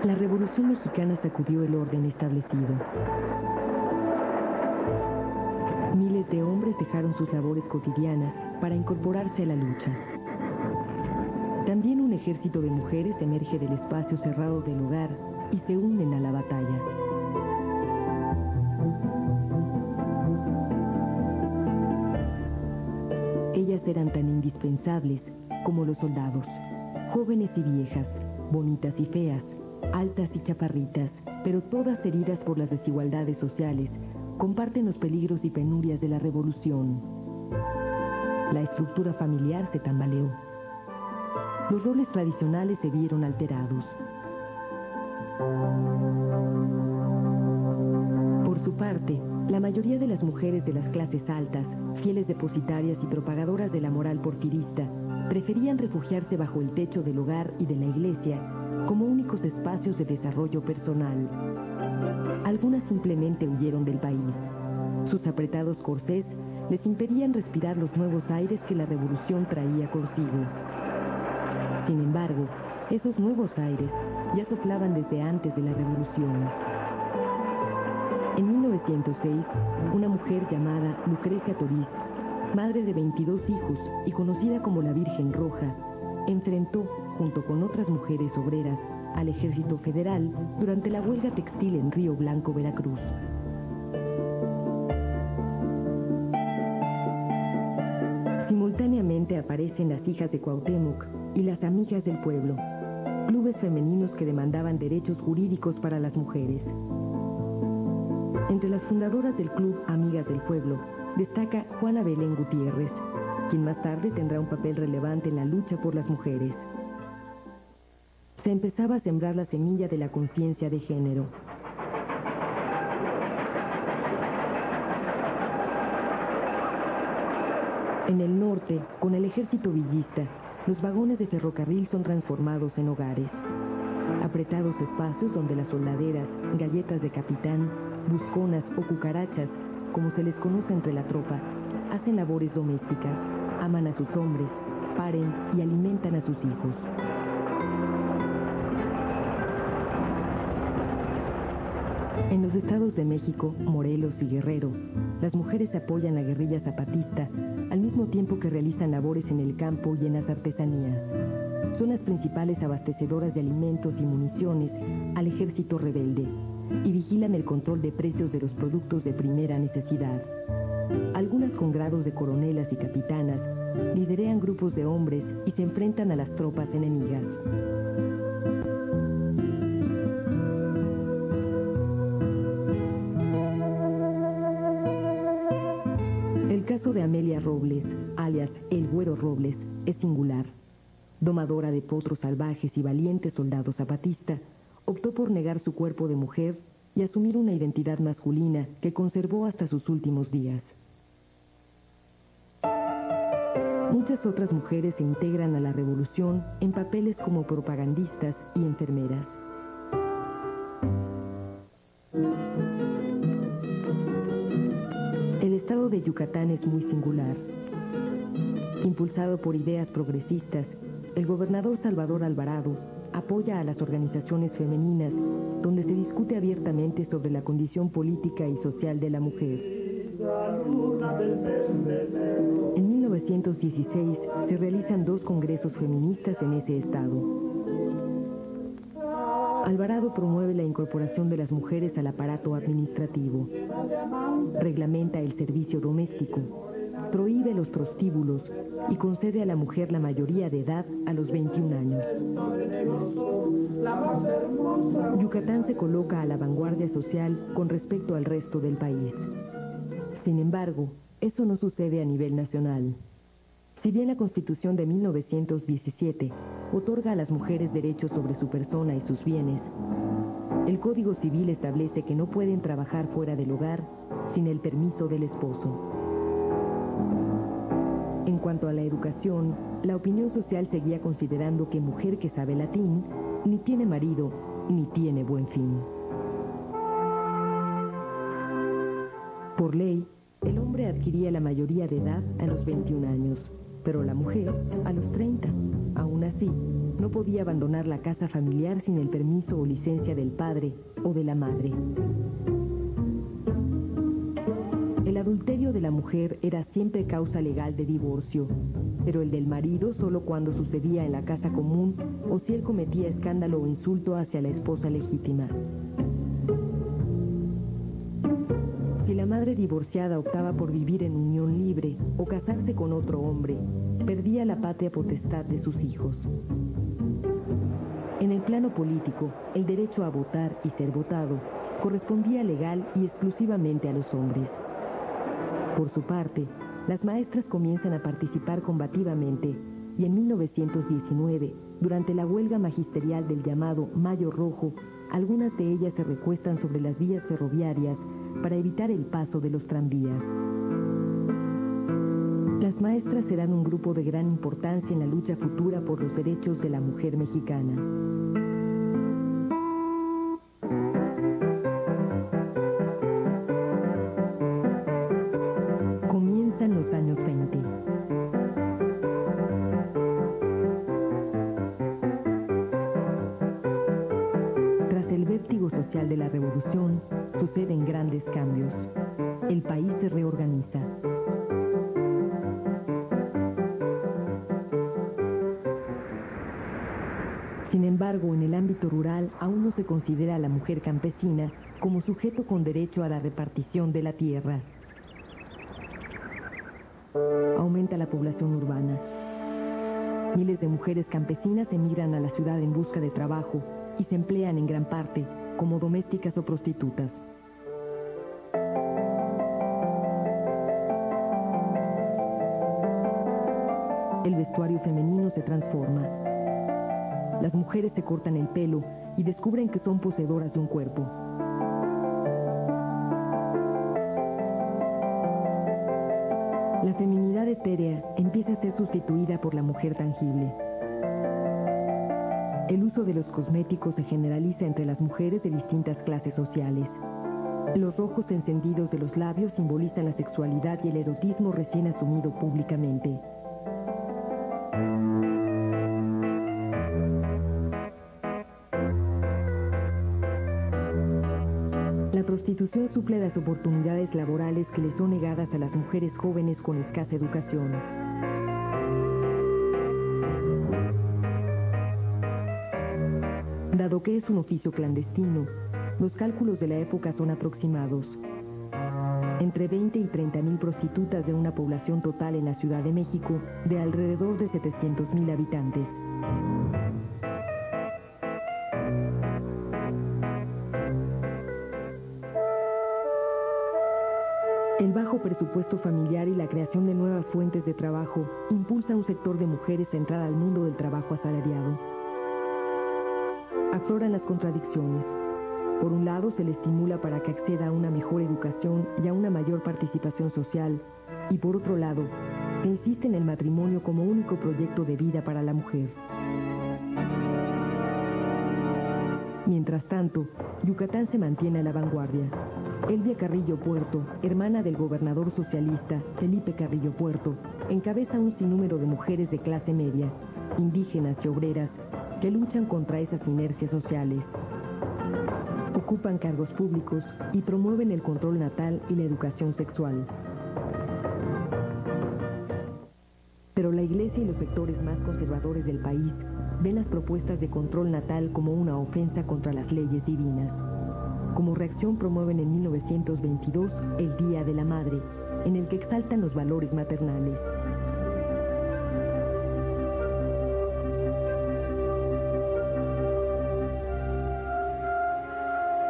La Revolución Mexicana sacudió el orden establecido. Miles de hombres dejaron sus labores cotidianas para incorporarse a la lucha. También un ejército de mujeres emerge del espacio cerrado del hogar y se unen a la batalla. Ellas eran tan indispensables como los soldados, jóvenes y viejas, bonitas y feas, altas y chaparritas, pero todas heridas por las desigualdades sociales, comparten los peligros y penurias de la revolución. La estructura familiar se tambaleó. Los roles tradicionales se vieron alterados. Por su parte, la mayoría de las mujeres de las clases altas, fieles depositarias y propagadoras de la moral porfirista, preferían refugiarse bajo el techo del hogar y de la iglesia como únicos espacios de desarrollo personal. Algunas simplemente huyeron del país. Sus apretados corsés les impedían respirar los nuevos aires que la revolución traía consigo. Sin embargo, esos nuevos aires ya soplaban desde antes de la revolución. En 1906, una mujer llamada Lucrecia Toriz, madre de 22 hijos y conocida como la Virgen Roja, enfrentó, junto con otras mujeres obreras, al Ejército Federal durante la huelga textil en Río Blanco, Veracruz. Simultáneamente aparecen las Hijas de Cuauhtémoc y las Amigas del Pueblo, clubes femeninos que demandaban derechos jurídicos para las mujeres. Entre las fundadoras del Club Amigas del Pueblo destaca Juana Belén Gutiérrez, quien más tarde tendrá un papel relevante en la lucha por las mujeres. Se empezaba a sembrar la semilla de la conciencia de género. En el norte, con el ejército villista, los vagones de ferrocarril son transformados en hogares. Apretados espacios donde las soldaderas, galletas de capitán, busconas o cucarachas, como se les conoce entre la tropa, hacen labores domésticas, aman a sus hombres, paren y alimentan a sus hijos. En los estados de México, Morelos y Guerrero, las mujeres apoyan la guerrilla zapatista al mismo tiempo que realizan labores en el campo y en las artesanías. Son las principales abastecedoras de alimentos y municiones al ejército rebelde y vigilan el control de precios de los productos de primera necesidad. Algunas con grados de coronelas y capitanas liderean grupos de hombres y se enfrentan a las tropas enemigas. El caso de Amelia Robles, alias El Güero Robles, es singular. Domadora de potros salvajes y valiente soldado zapatista, optó por negar su cuerpo de mujer y asumir una identidad masculina que conservó hasta sus últimos días. Muchas otras mujeres se integran a la revolución en papeles como propagandistas y enfermeras. El estado de Yucatán es muy singular. Impulsado por ideas progresistas, el gobernador Salvador Alvarado apoya a las organizaciones femeninas, donde se discute abiertamente sobre la condición política y social de la mujer. En 1916 se realizan 2 congresos feministas en ese estado. Alvarado promueve la incorporación de las mujeres al aparato administrativo, reglamenta el servicio doméstico, prohíbe los prostíbulos y concede a la mujer la mayoría de edad a los 21 años. Yucatán se coloca a la vanguardia social con respecto al resto del país. Sin embargo, eso no sucede a nivel nacional. Si bien la Constitución de 1917 otorga a las mujeres derechos sobre su persona y sus bienes, el Código Civil establece que no pueden trabajar fuera del hogar sin el permiso del esposo. En cuanto a la educación, la opinión social seguía considerando que mujer que sabe latín ni tiene marido ni tiene buen fin. Por ley, el hombre adquiría la mayoría de edad a los 21 años, pero la mujer a los 30. Aún así, no podía abandonar la casa familiar sin el permiso o licencia del padre o de la madre. El adulterio de la mujer era siempre causa legal de divorcio, pero el del marido solo cuando sucedía en la casa común o si él cometía escándalo o insulto hacia la esposa legítima. Si la madre divorciada optaba por vivir en unión libre o casarse con otro hombre, perdía la patria potestad de sus hijos. En el plano político, el derecho a votar y ser votado correspondía legal y exclusivamente a los hombres. Por su parte, las maestras comienzan a participar combativamente y en 1919, durante la huelga magisterial del llamado Mayo Rojo, algunas de ellas se recuestan sobre las vías ferroviarias para evitar el paso de los tranvías. Las maestras serán un grupo de gran importancia en la lucha futura por los derechos de la mujer mexicana. Comienzan los años 20. Tras el vértigo social de la revolución, suceden grandes cambios. El país se reorganiza. Sin embargo, en el ámbito rural aún no se considera a la mujer campesina como sujeto con derecho a la repartición de la tierra. Aumenta la población urbana. Miles de mujeres campesinas emigran a la ciudad en busca de trabajo y se emplean en gran parte como domésticas o prostitutas. El vestuario femenino se transforma. Las mujeres se cortan el pelo y descubren que son poseedoras de un cuerpo. La feminidad etérea empieza a ser sustituida por la mujer tangible. El uso de los cosméticos se generaliza entre las mujeres de distintas clases sociales. Los ojos encendidos de los labios simbolizan la sexualidad y el erotismo recién asumido públicamente. La prostitución suple las oportunidades laborales que le son negadas a las mujeres jóvenes con escasa educación. Dado que es un oficio clandestino, los cálculos de la época son aproximados. Entre 20 y 30,000 prostitutas de una población total en la Ciudad de México de alrededor de 700,000 habitantes. El bajo presupuesto familiar y la creación de nuevas fuentes de trabajo impulsa a un sector de mujeres a entrar al mundo del trabajo asalariado. Afloran las contradicciones. Por un lado, se le estimula para que acceda a una mejor educación y a una mayor participación social, y por otro lado, se insiste en el matrimonio como único proyecto de vida para la mujer. Mientras tanto, Yucatán se mantiene a la vanguardia. Elvia Carrillo Puerto, hermana del gobernador socialista Felipe Carrillo Puerto, encabeza un sinnúmero de mujeres de clase media, indígenas y obreras, que luchan contra esas inercias sociales. Ocupan cargos públicos y promueven el control natal y la educación sexual. Pero la Iglesia y los sectores más conservadores del país ven las propuestas de control natal como una ofensa contra las leyes divinas. Como reacción promueven en 1922 el Día de la Madre, en el que exaltan los valores maternales.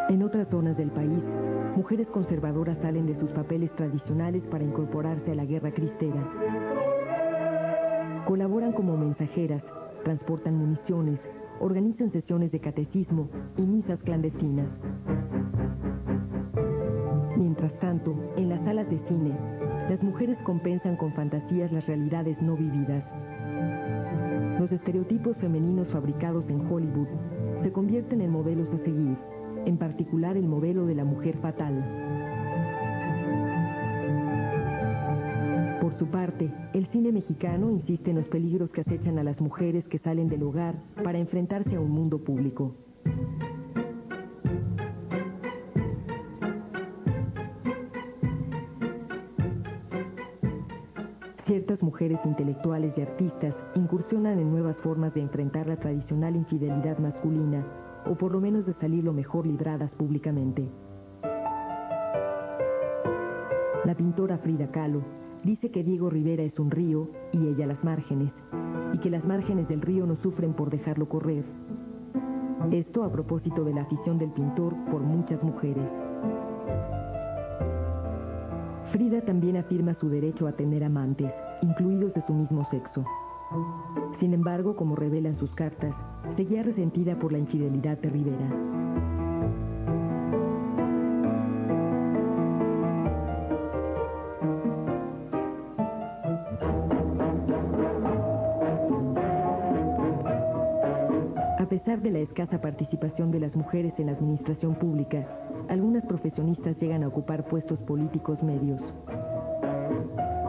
En otras zonas del país, mujeres conservadoras salen de sus papeles tradicionales para incorporarse a la guerra cristera. Colaboran como mensajeras, transportan municiones, organizan sesiones de catecismo y misas clandestinas. Mientras tanto, en las salas de cine, las mujeres compensan con fantasías las realidades no vividas. Los estereotipos femeninos fabricados en Hollywood se convierten en modelos a seguir, en particular el modelo de la mujer fatal. Por Por su parte, el cine mexicano insiste en los peligros que acechan a las mujeres que salen del hogar para enfrentarse a un mundo público. Ciertas mujeres intelectuales y artistas incursionan en nuevas formas de enfrentar la tradicional infidelidad masculina, o por lo menos de salir lo mejor libradas públicamente. La pintora Frida Kahlo dice que Diego Rivera es un río y ella las márgenes, y que las márgenes del río no sufren por dejarlo correr. Esto a propósito de la afición del pintor por muchas mujeres. Frida también afirma su derecho a tener amantes, incluidos de su mismo sexo. Sin embargo, como revelan sus cartas, seguía resentida por la infidelidad de Rivera. A pesar de la escasa participación de las mujeres en la administración pública, algunas profesionistas llegan a ocupar puestos políticos medios.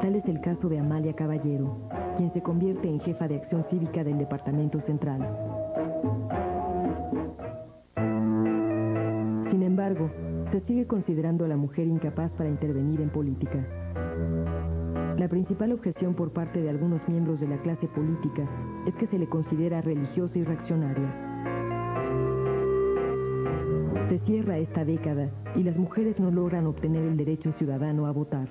Tal es el caso de Amalia Caballero, quien se convierte en jefa de acción cívica del Departamento Central. Sin embargo, se sigue considerando a la mujer incapaz para intervenir en política. La principal objeción por parte de algunos miembros de la clase política es que se le considera religiosa y reaccionaria. Se cierra esta década y las mujeres no logran obtener el derecho ciudadano a votar.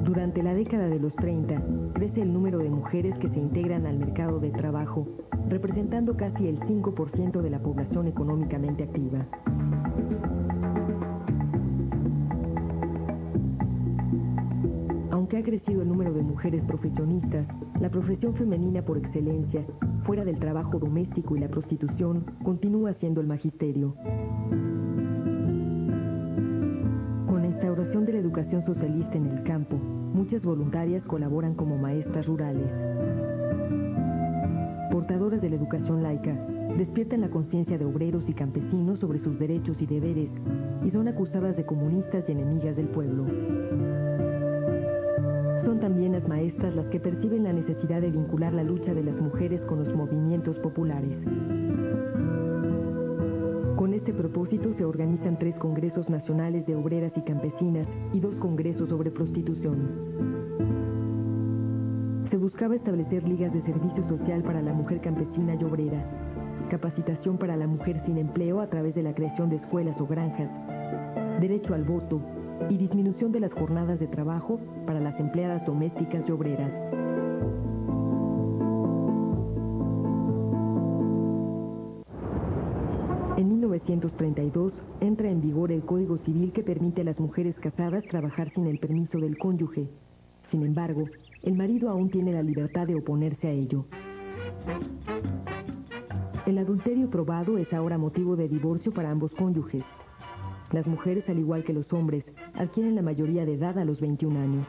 Durante la década de los 30, crece el número de mujeres que se integran al mercado de trabajo, representando casi el 5% de la población económicamente activa. Aunque ha crecido el número de mujeres profesionistas, la profesión femenina por excelencia, fuera del trabajo doméstico y la prostitución, continúa siendo el magisterio. Con la instauración de la educación socialista en el campo, muchas voluntarias colaboran como maestras rurales. Portadoras de la educación laica, despiertan la conciencia de obreros y campesinos sobre sus derechos y deberes y son acusadas de comunistas y enemigas del pueblo. Son también las maestras las que perciben la necesidad de vincular la lucha de las mujeres con los movimientos populares. Con este propósito se organizan 3 congresos nacionales de obreras y campesinas y 2 congresos sobre prostitución. Se buscaba establecer ligas de servicio social para la mujer campesina y obrera, capacitación para la mujer sin empleo a través de la creación de escuelas o granjas, derecho al voto y disminución de las jornadas de trabajo para las empleadas domésticas y obreras. En 1932 entra en vigor el Código Civil que permite a las mujeres casadas trabajar sin el permiso del cónyuge. Sin embargo, el marido aún tiene la libertad de oponerse a ello. El adulterio probado es ahora motivo de divorcio para ambos cónyuges. Las mujeres, al igual que los hombres, adquieren la mayoría de edad a los 21 años.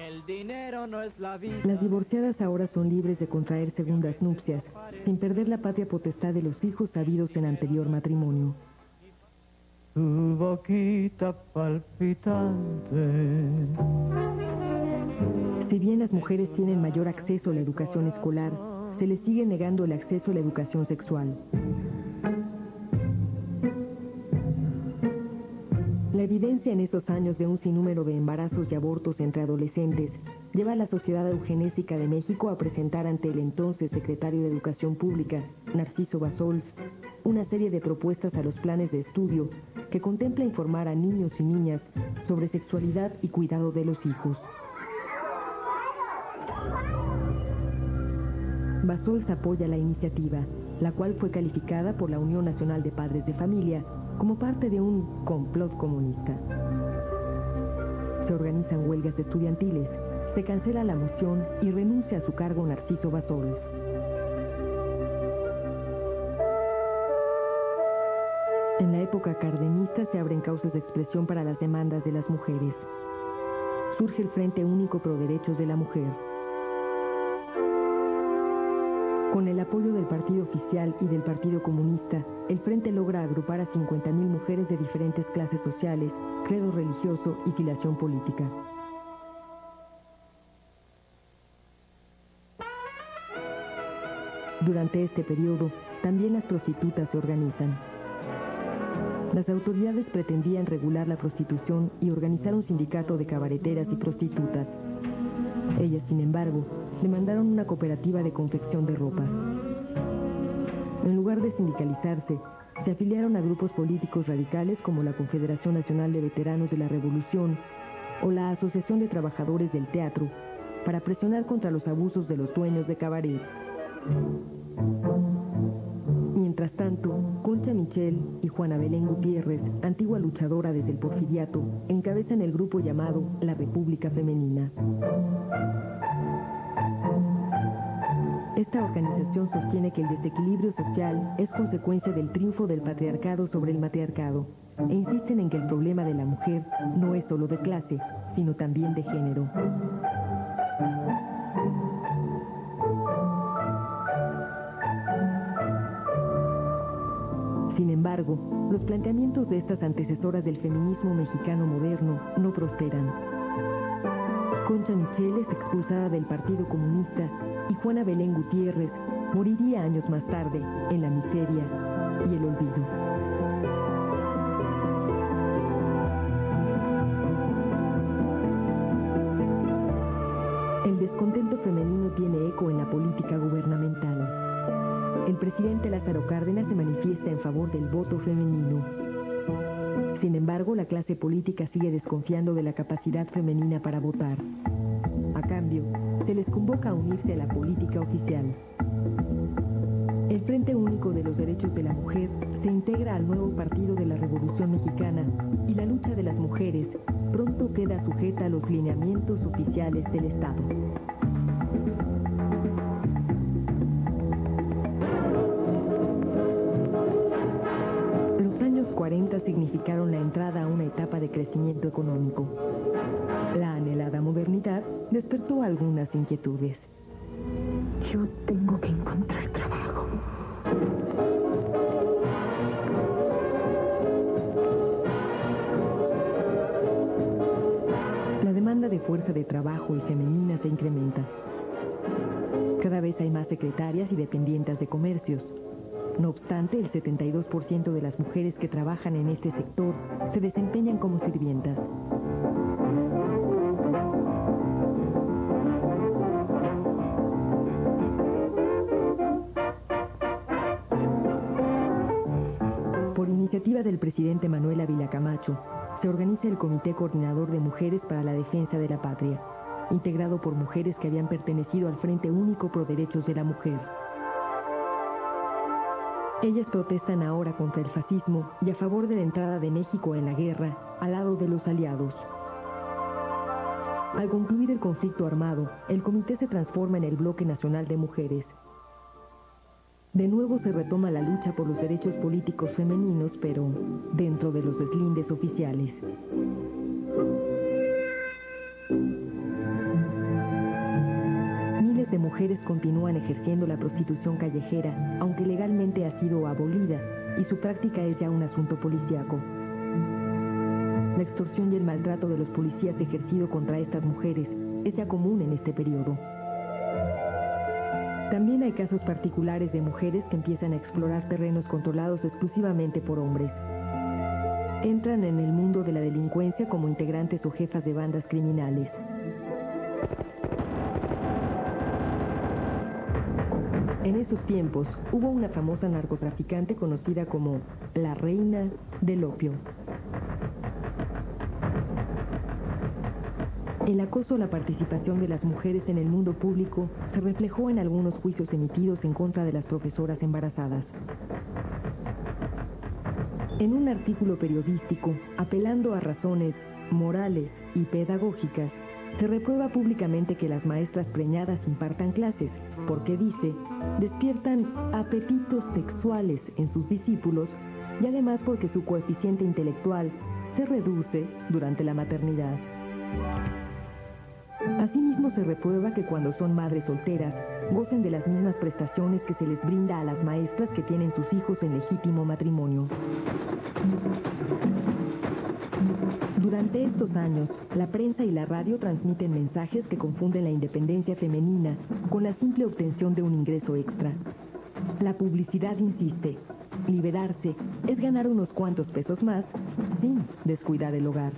El dinero no es la vida. Las divorciadas ahora son libres de contraer segundas nupcias, sin perder la patria potestad de los hijos habidos en anterior matrimonio. Tu boquita palpitante. Si bien las mujeres tienen mayor acceso a la educación escolar, se les sigue negando el acceso a la educación sexual. La evidencia en esos años de un sinnúmero de embarazos y abortos entre adolescentes lleva a la Sociedad Eugenésica de México a presentar ante el entonces secretario de Educación Pública, Narciso Bassols, una serie de propuestas a los planes de estudio que contempla informar a niños y niñas sobre sexualidad y cuidado de los hijos. Bassols apoya la iniciativa, la cual fue calificada por la Unión Nacional de Padres de Familia como parte de un complot comunista. Se organizan huelgas estudiantiles, se cancela la moción y renuncia a su cargo Narciso Bassols. En la época cardenista se abren causas de expresión para las demandas de las mujeres. Surge el Frente Único Pro Derechos de la Mujer. Con el apoyo del partido oficial y del Partido Comunista, el Frente logra agrupar a 50.000 mujeres de diferentes clases sociales, credo religioso y filiación política. Durante este periodo, también las prostitutas se organizan. Las autoridades pretendían regular la prostitución y organizar un sindicato de cabareteras y prostitutas. Ellas, sin embargo, demandaron una cooperativa de confección de ropa. En lugar de sindicalizarse, se afiliaron a grupos políticos radicales como la Confederación Nacional de Veteranos de la Revolución o la Asociación de Trabajadores del Teatro para presionar contra los abusos de los dueños de cabarets. Mientras tanto, Concha Michel y Juana Belén Gutiérrez, antigua luchadora desde el Porfiriato, encabezan el grupo llamado La República Femenina. Esta organización sostiene que el desequilibrio social es consecuencia del triunfo del patriarcado sobre el matriarcado e insisten en que el problema de la mujer no es solo de clase, sino también de género. Sin embargo, los planteamientos de estas antecesoras del feminismo mexicano moderno no prosperan. Concha Michel es expulsada del Partido Comunista y Juana Belén Gutiérrez moriría años más tarde en la miseria y el olvido. El descontento femenino tiene eco en la política gubernamental. El presidente Lázaro Cárdenas se manifiesta en favor del voto femenino. Sin embargo, la clase política sigue desconfiando de la capacidad femenina para votar. A cambio, se les convoca a unirse a la política oficial. El Frente Único de los Derechos de la Mujer se integra al nuevo Partido de la Revolución Mexicana y la lucha de las mujeres pronto queda sujeta a los lineamientos oficiales del Estado. Los años 40 significaron la entrada a una etapa de crecimiento económico. La anhelada modernidad despertó algunas inquietudes. Yo tengo que encontrar trabajo. La demanda de fuerza de trabajo y femenina se incrementa. Cada vez hay más secretarias y dependientes de comercios. No obstante, el 72% de las mujeres que trabajan en este sector se desempeñan como sirvientas. Por iniciativa del presidente Manuel Ávila Camacho, se organiza el Comité Coordinador de Mujeres para la Defensa de la Patria, integrado por mujeres que habían pertenecido al Frente Único Pro Derechos de la Mujer. Ellas protestan ahora contra el fascismo y a favor de la entrada de México en la guerra al lado de los aliados. Al concluir el conflicto armado, el comité se transforma en el Bloque Nacional de Mujeres. De nuevo se retoma la lucha por los derechos políticos femeninos, pero dentro de los deslindes oficiales. Miles de mujeres continúan ejerciendo la prostitución callejera, aunque legalmente ha sido abolida, y su práctica es ya un asunto policíaco. La extorsión y el maltrato de los policías ejercido contra estas mujeres es ya común en este periodo. También hay casos particulares de mujeres que empiezan a explorar terrenos controlados exclusivamente por hombres. Entran en el mundo de la delincuencia como integrantes o jefas de bandas criminales. En esos tiempos hubo una famosa narcotraficante conocida como la Reina del Opio. El acoso a la participación de las mujeres en el mundo público se reflejó en algunos juicios emitidos en contra de las profesoras embarazadas. En un artículo periodístico, apelando a razones morales y pedagógicas, se reprueba públicamente que las maestras preñadas impartan clases, porque dice, despiertan apetitos sexuales en sus discípulos y además porque su coeficiente intelectual se reduce durante la maternidad. Asimismo, se reprueba que cuando son madres solteras, gocen de las mismas prestaciones que se les brinda a las maestras que tienen sus hijos en legítimo matrimonio. Durante estos años, la prensa y la radio transmiten mensajes que confunden la independencia femenina con la simple obtención de un ingreso extra. La publicidad insiste, liberarse es ganar unos cuantos pesos más sin descuidar el hogar.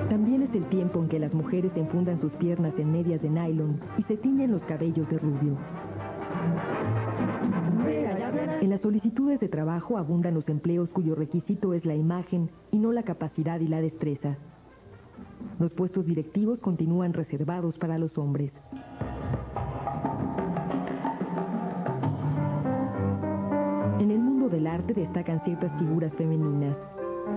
También es el tiempo en que las mujeres enfundan sus piernas en medias de nylon y se tiñen los cabellos de rubio. En las solicitudes de trabajo abundan los empleos cuyo requisito es la imagen y no la capacidad y la destreza. Los puestos directivos continúan reservados para los hombres. En el mundo del arte destacan ciertas figuras femeninas.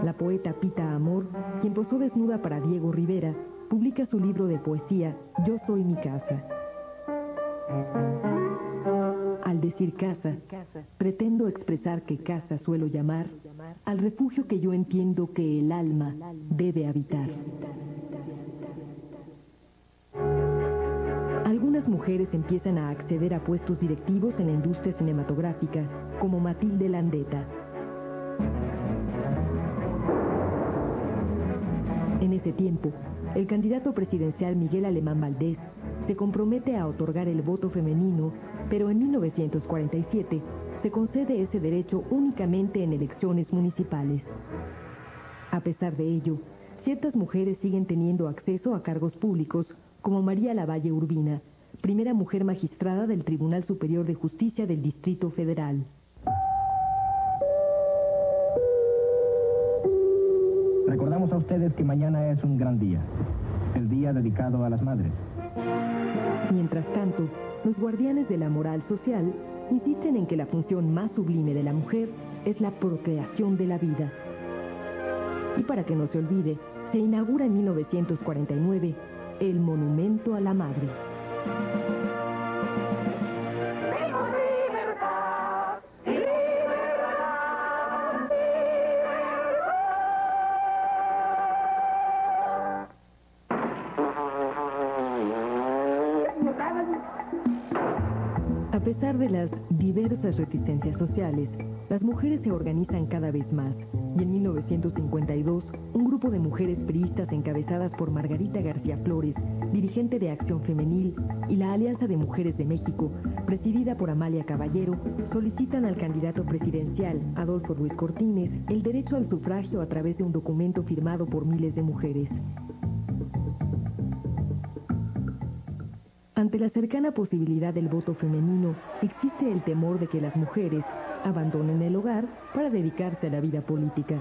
La poeta Pita Amor, quien posó desnuda para Diego Rivera, publica su libro de poesía Yo soy mi casa. Al decir casa, pretendo expresar que casa suelo llamar al refugio que yo entiendo que el alma debe habitar. Algunas mujeres empiezan a acceder a puestos directivos en la industria cinematográfica, como Matilde Landeta. En ese tiempo, el candidato presidencial Miguel Alemán Valdés se compromete a otorgar el voto femenino, pero en 1947 se concede ese derecho únicamente en elecciones municipales. A pesar de ello, ciertas mujeres siguen teniendo acceso a cargos públicos, como María Lavalle Urbina, primera mujer magistrada del Tribunal Superior de Justicia del Distrito Federal. Recordamos a ustedes que mañana es un gran día, el día dedicado a las madres. Mientras tanto, los guardianes de la moral social insisten en que la función más sublime de la mujer es la procreación de la vida. Y para que no se olvide, se inaugura en 1949 el Monumento a la Madre. A pesar de las diversas reticencias sociales, las mujeres se organizan cada vez más, y en 1952, un grupo de mujeres priistas encabezadas por Margarita García Flores, dirigente de Acción Femenil, y la Alianza de Mujeres de México, presidida por Amalia Caballero, solicitan al candidato presidencial, Adolfo Ruiz Cortines, el derecho al sufragio a través de un documento firmado por miles de mujeres. Ante la cercana posibilidad del voto femenino, existe el temor de que las mujeres abandonen el hogar para dedicarse a la vida política.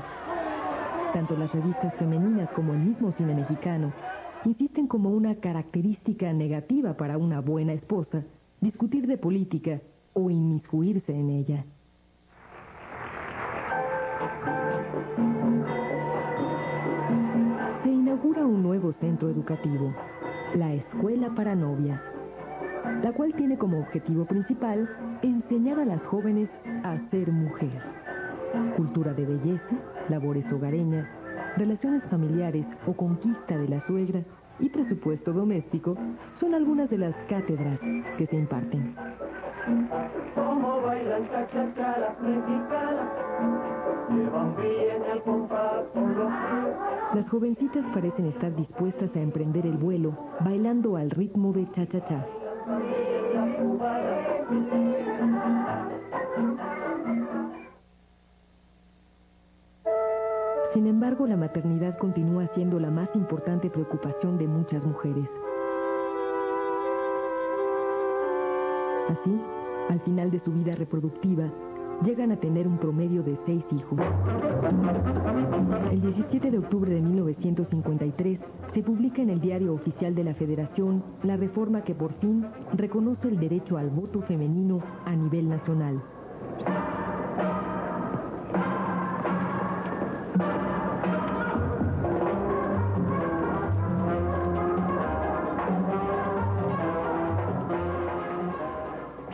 Tanto las revistas femeninas como el mismo cine mexicano insisten como una característica negativa para una buena esposa discutir de política o inmiscuirse en ella. Se inaugura un nuevo centro educativo, la Escuela para Novias, la cual tiene como objetivo principal enseñar a las jóvenes a ser mujer. Cultura de belleza, labores hogareñas, relaciones familiares o conquista de la suegra y presupuesto doméstico son algunas de las cátedras que se imparten. Como bailan cha-cha-cha las mexicanas, llevan bien el compás con los pies. Las jovencitas parecen estar dispuestas a emprender el vuelo bailando al ritmo de cha-cha-cha. Sin embargo, la maternidad continúa siendo la más importante preocupación de muchas mujeres. Así, al final de su vida reproductiva, llegan a tener un promedio de 6 hijos. El 17 de octubre de 1953 se publica en el Diario Oficial de la Federación la reforma que por fin reconoce el derecho al voto femenino a nivel nacional.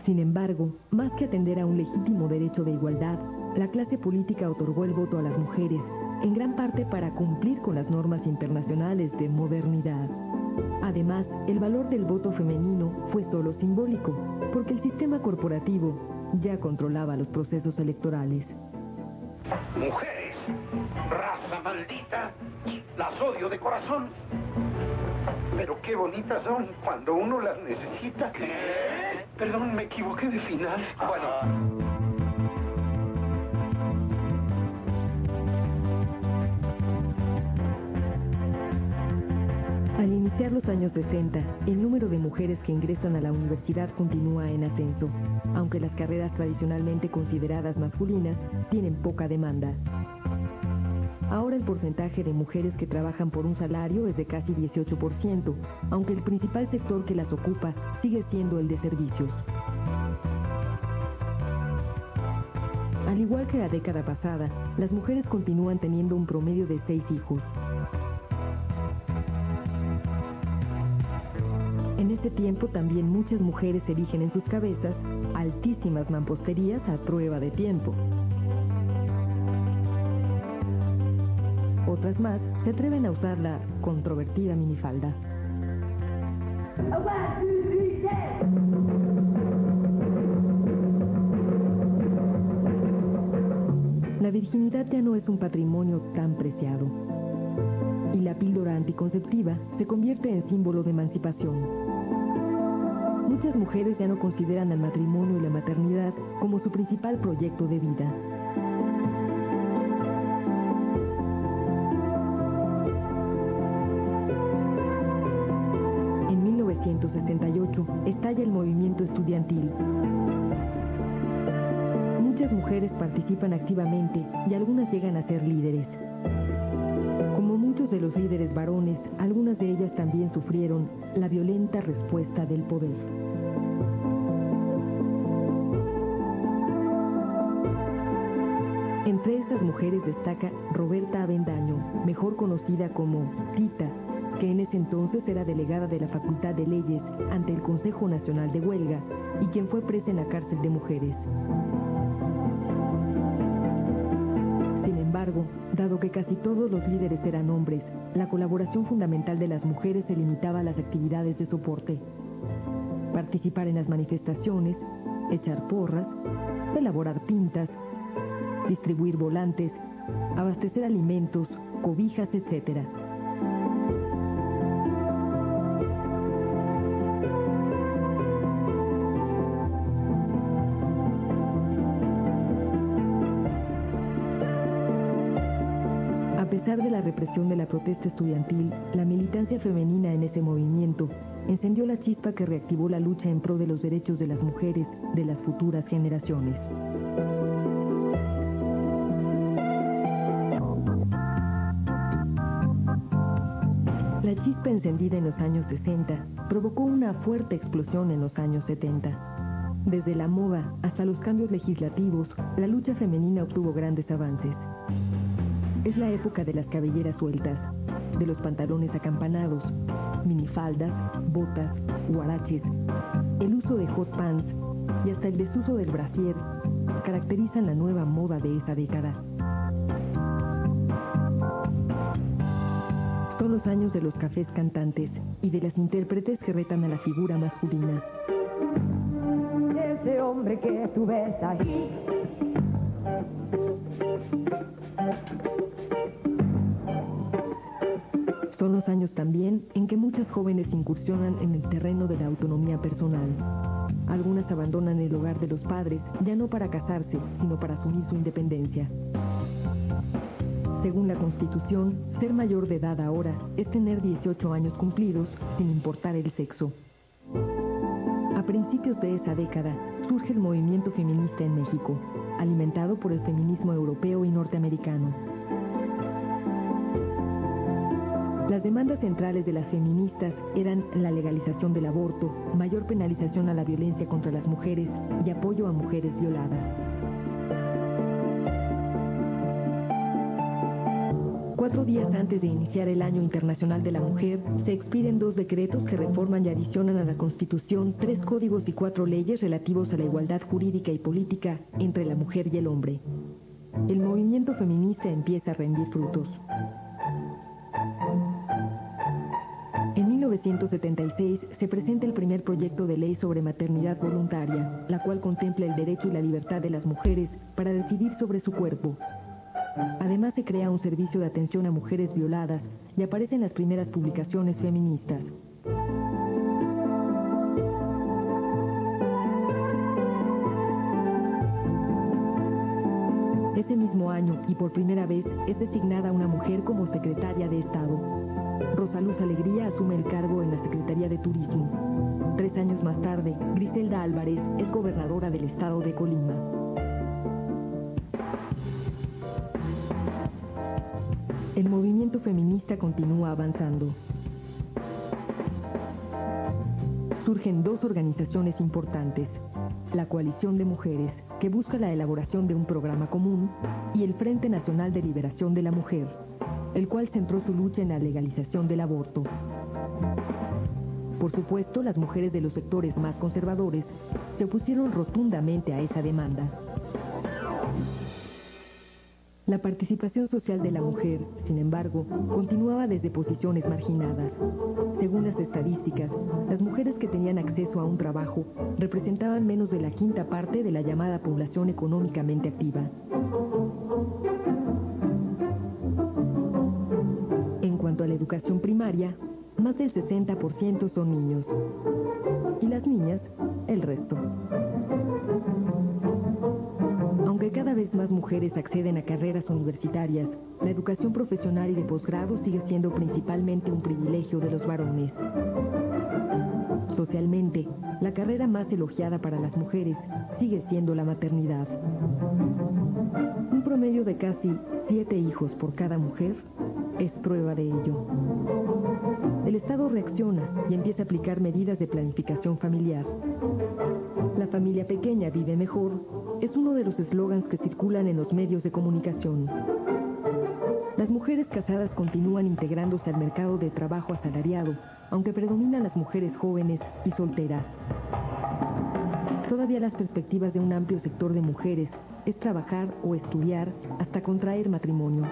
Sin embargo, más que atender a un legítimo derecho de igualdad, la clase política otorgó el voto a las mujeres en gran parte para cumplir con las normas internacionales de modernidad. Además, el valor del voto femenino fue solo simbólico, porque el sistema corporativo ya controlaba los procesos electorales. Mujeres, raza maldita, las odio de corazón. Pero qué bonitas son cuando uno las necesita. ¿Qué? Perdón, me equivoqué de final. Bueno. Al iniciar los años 60, el número de mujeres que ingresan a la universidad continúa en ascenso, aunque las carreras tradicionalmente consideradas masculinas tienen poca demanda. Ahora el porcentaje de mujeres que trabajan por un salario es de casi 18%, aunque el principal sector que las ocupa sigue siendo el de servicios. Al igual que la década pasada, las mujeres continúan teniendo un promedio de 6 hijos. En este tiempo también muchas mujeres erigen en sus cabezas altísimas mamposterías a prueba de tiempo. Otras más se atreven a usar la controvertida minifalda. La virginidad ya no es un patrimonio tan preciado, y la píldora anticonceptiva se convierte en símbolo de emancipación. Muchas mujeres ya no consideran al matrimonio y la maternidad como su principal proyecto de vida. En 1968 estalla el movimiento estudiantil. Muchas mujeres participan activamente y algunas llegan a ser líderes. Como muchos de los líderes varones, algunas de ellas también sufrieron la violenta respuesta del poder. Entre estas mujeres destaca Roberta Avendaño, mejor conocida como Tita, que en ese entonces era delegada de la Facultad de Leyes ante el Consejo Nacional de Huelga y quien fue presa en la cárcel de mujeres. Sin embargo, dado que casi todos los líderes eran hombres, la colaboración fundamental de las mujeres se limitaba a las actividades de soporte. Participar en las manifestaciones, echar porras, elaborar pintas, distribuir volantes, abastecer alimentos, cobijas, etc. A pesar de la represión de la protesta estudiantil, la militancia femenina en ese movimiento encendió la chispa que reactivó la lucha en pro de los derechos de las mujeres de las futuras generaciones. La chispa encendida en los años 60 provocó una fuerte explosión en los años 70. Desde la moda hasta los cambios legislativos, la lucha femenina obtuvo grandes avances. Es la época de las cabelleras sueltas, de los pantalones acampanados, minifaldas, botas, huaraches, el uso de hot pants y hasta el desuso del brasier caracterizan la nueva moda de esa década. Son los años de los cafés cantantes y de las intérpretes que retan a la figura masculina. Ese hombre que tú ves ahí. Son los años también en que muchas jóvenes incursionan en el terreno de la autonomía personal. Algunas abandonan el hogar de los padres, ya no para casarse, sino para asumir su independencia. Según la Constitución, ser mayor de edad ahora es tener 18 años cumplidos, sin importar el sexo. A principios de esa década, surge el movimiento feminista en México, alimentado por el feminismo europeo y norteamericano. Las demandas centrales de las feministas eran la legalización del aborto, mayor penalización a la violencia contra las mujeres y apoyo a mujeres violadas. 4 días antes de iniciar el Año Internacional de la Mujer, se expiden 2 decretos que reforman y adicionan a la Constitución 3 códigos y 4 leyes relativos a la igualdad jurídica y política entre la mujer y el hombre. el movimiento feminista empieza a rendir frutos. En 1976 se presenta el primer proyecto de ley sobre maternidad voluntaria, la cual contempla el derecho y la libertad de las mujeres para decidir sobre su cuerpo. Además se crea un servicio de atención a mujeres violadas y aparecen las primeras publicaciones feministas. Ese mismo año, y por primera vez, es designada una mujer como secretaria de Estado. Rosa Luz Alegría asume el cargo en la Secretaría de Turismo. 3 años más tarde, Griselda Álvarez es gobernadora del estado de Colima. El movimiento feminista continúa avanzando. Surgen 2 organizaciones importantes: la Coalición de Mujeres, que busca la elaboración de un programa común, y el Frente Nacional de Liberación de la Mujer, el cual centró su lucha en la legalización del aborto. Por supuesto, las mujeres de los sectores más conservadores se opusieron rotundamente a esa demanda. La participación social de la mujer, sin embargo, continuaba desde posiciones marginadas. Según las estadísticas, las mujeres que tenían acceso a un trabajo representaban menos de la 1/5 parte de la llamada población económicamente activa. En cuanto a la educación primaria, más del 60% son niños. Y las niñas, el resto. Aunque cada vez más mujeres acceden a carreras universitarias, la educación profesional y de posgrado sigue siendo principalmente un privilegio de los varones. Socialmente, la carrera más elogiada para las mujeres sigue siendo la maternidad. Un promedio de casi 7 hijos por cada mujer es prueba de ello. El Estado reacciona y empieza a aplicar medidas de planificación familiar. La familia pequeña vive mejor es uno de los eslogans que circulan en los medios de comunicación. Las mujeres casadas continúan integrándose al mercado de trabajo asalariado, aunque predominan las mujeres jóvenes y solteras. Todavía las perspectivas de un amplio sector de mujeres es trabajar o estudiar hasta contraer matrimonio.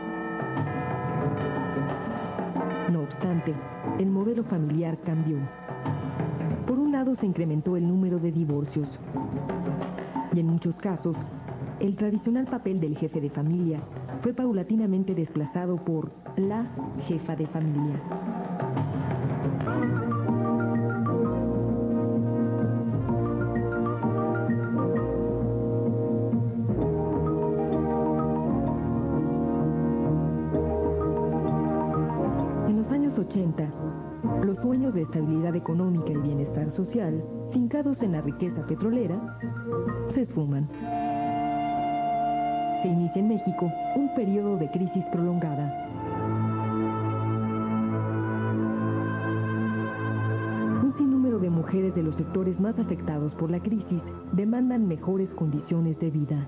No obstante, el modelo familiar cambió. Por un lado se incrementó el número de divorcios. Y en muchos casos, el tradicional papel del jefe de familia fue paulatinamente desplazado por la jefa de familia. En los años 80, los sueños de estabilidad económica y bienestar social, fincados en la riqueza petrolera, se esfuman. Se inicia en México un periodo de crisis prolongada. Un sinnúmero de mujeres de los sectores más afectados por la crisis demandan mejores condiciones de vida.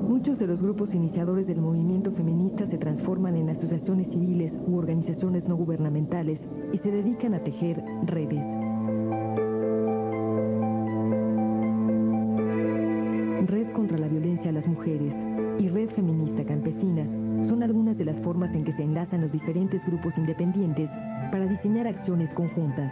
Muchos de los grupos iniciadores del movimiento feminista se transforman en asociaciones civiles u organizaciones no gubernamentales y se dedican a tejer redes. Red contra la violencia a las mujeres y Red Feminista Campesina son algunas de las formas en que se enlazan los diferentes grupos independientes para diseñar acciones conjuntas.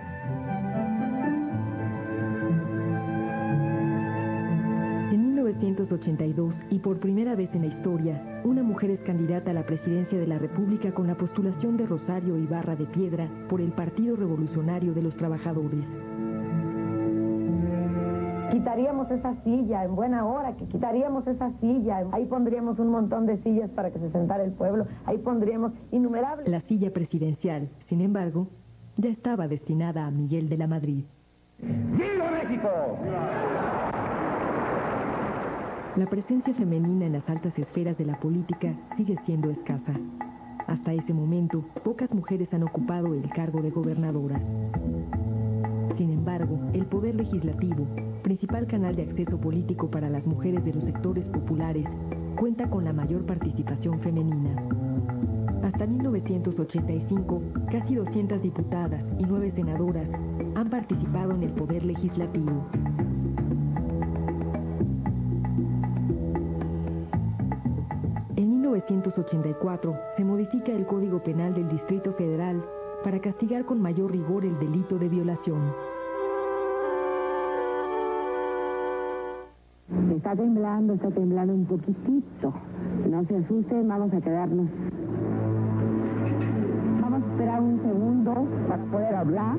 En 1982, y por primera vez en la historia, una mujer es candidata a la presidencia de la República con la postulación de Rosario Ibarra de Piedra por el Partido Revolucionario de los Trabajadores. Quitaríamos esa silla, en buena hora, que quitaríamos esa silla. Ahí pondríamos un montón de sillas para que se sentara el pueblo. Ahí pondríamos innumerables... La silla presidencial, sin embargo, ya estaba destinada a Miguel de la Madrid. ¡Viva México! La presencia femenina en las altas esferas de la política sigue siendo escasa. Hasta ese momento, pocas mujeres han ocupado el cargo de gobernadoras. Sin embargo, el Poder Legislativo, principal canal de acceso político para las mujeres de los sectores populares, cuenta con la mayor participación femenina. Hasta 1985, casi 200 diputadas y 9 senadoras han participado en el poder legislativo. En 1984 se modifica el Código Penal del Distrito Federal para castigar con mayor rigor el delito de violación. Está temblando un poquitito. No se asusten, vamos a quedarnos. Vamos a esperar un segundo para poder hablar.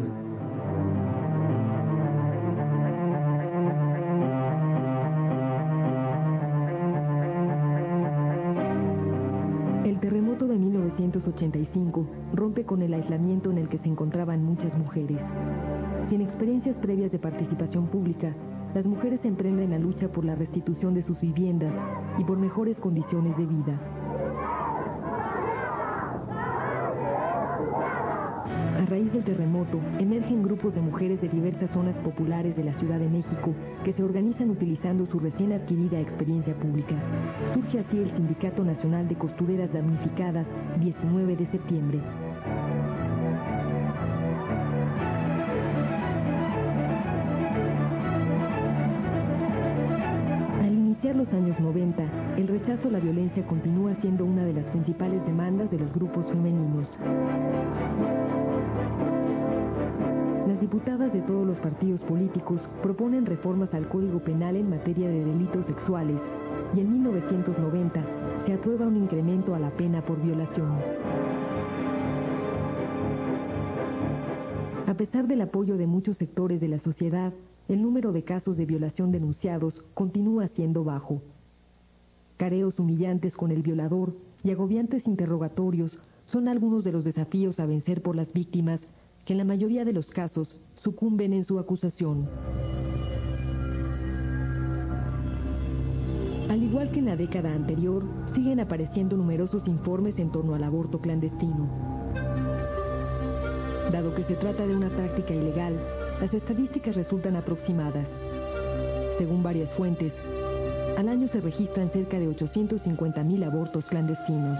El terremoto de 1985 rompe con el aislamiento en el que se encontraban muchas mujeres. Sin experiencias previas de participación pública, las mujeres emprenden la lucha por la restitución de sus viviendas y por mejores condiciones de vida. A raíz del terremoto, emergen grupos de mujeres de diversas zonas populares de la Ciudad de México que se organizan utilizando su recién adquirida experiencia pública. Surge así el Sindicato Nacional de Costureras Damnificadas, 19 de septiembre. Al iniciar los años 90, el rechazo a la violencia continúa siendo una de las principales demandas de los grupos femeninos. Las diputadas de todos los partidos políticos proponen reformas al Código Penal en materia de delitos sexuales y en 1990 se aprueba un incremento a la pena por violación. A pesar del apoyo de muchos sectores de la sociedad, el número de casos de violación denunciados continúa siendo bajo. Careos humillantes con el violador y agobiantes interrogatorios son algunos de los desafíos a vencer por las víctimas que en la mayoría de los casos sucumben en su acusación. Al igual que en la década anterior, siguen apareciendo numerosos informes en torno al aborto clandestino. Dado que se trata de una práctica ilegal, las estadísticas resultan aproximadas. Según varias fuentes, al año se registran cerca de 850,000 abortos clandestinos.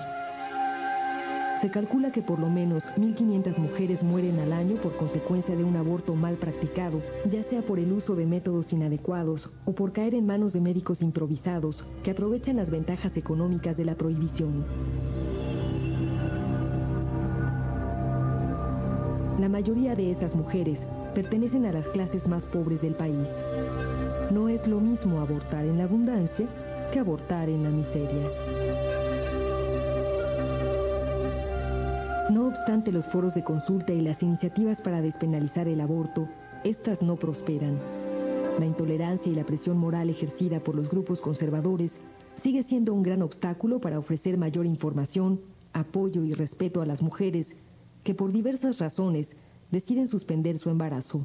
Se calcula que por lo menos 1.500 mujeres mueren al año por consecuencia de un aborto mal practicado, ya sea por el uso de métodos inadecuados o por caer en manos de médicos improvisados que aprovechan las ventajas económicas de la prohibición. La mayoría de esas mujeres pertenecen a las clases más pobres del país. No es lo mismo abortar en la abundancia que abortar en la miseria. No obstante los foros de consulta y las iniciativas para despenalizar el aborto, estas no prosperan. La intolerancia y la presión moral ejercida por los grupos conservadores sigue siendo un gran obstáculo para ofrecer mayor información, apoyo y respeto a las mujeres que por diversas razones deciden suspender su embarazo.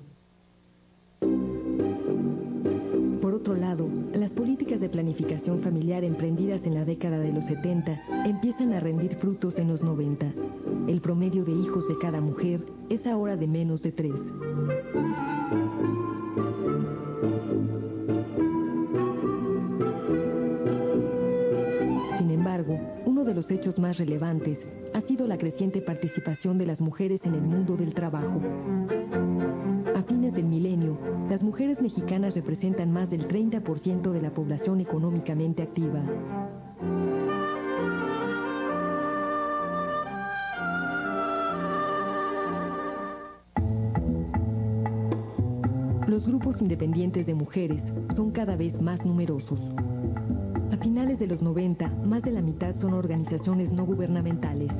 Por otro lado, las políticas de planificación familiar emprendidas en la década de los 70 empiezan a rendir frutos en los 90. El promedio de hijos de cada mujer es ahora de menos de 3. Sin embargo, uno de los hechos más relevantes ha sido la creciente participación de las mujeres en el mundo del trabajo. A fines del milenio, las mujeres mexicanas representan más del 30% de la población económicamente activa. Los grupos independientes de mujeres son cada vez más numerosos. A finales de los 90, más de la mitad son organizaciones no gubernamentales.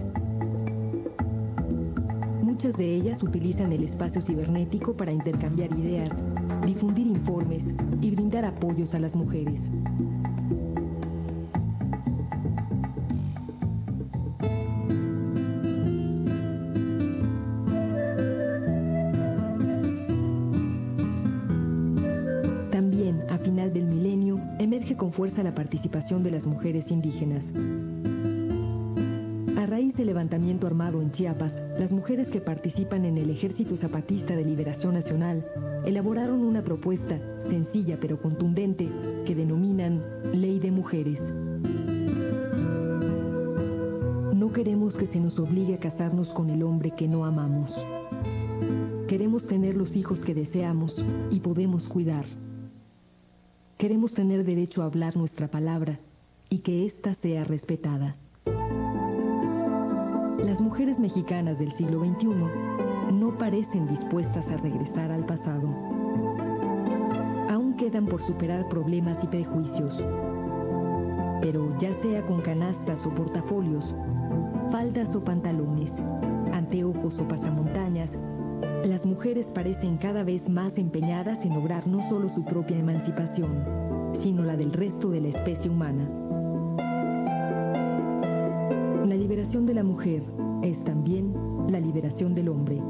Muchas de ellas utilizan el espacio cibernético para intercambiar ideas, difundir informes y brindar apoyos a las mujeres. También, a final del milenio, emerge con fuerza la participación de las mujeres indígenas. A raíz del levantamiento armado en Chiapas, las mujeres que participan en el Ejército Zapatista de Liberación Nacional elaboraron una propuesta sencilla pero contundente que denominan Ley de Mujeres. No queremos que se nos obligue a casarnos con el hombre que no amamos. Queremos tener los hijos que deseamos y podemos cuidar. Queremos tener derecho a hablar nuestra palabra y que ésta sea respetada. Las mujeres mexicanas del siglo XXI no parecen dispuestas a regresar al pasado. Aún quedan por superar problemas y prejuicios. Pero ya sea con canastas o portafolios, faldas o pantalones, anteojos o pasamontañas, las mujeres parecen cada vez más empeñadas en lograr no solo su propia emancipación, sino la del resto de la especie humana. La liberación de la mujer es también la liberación del hombre.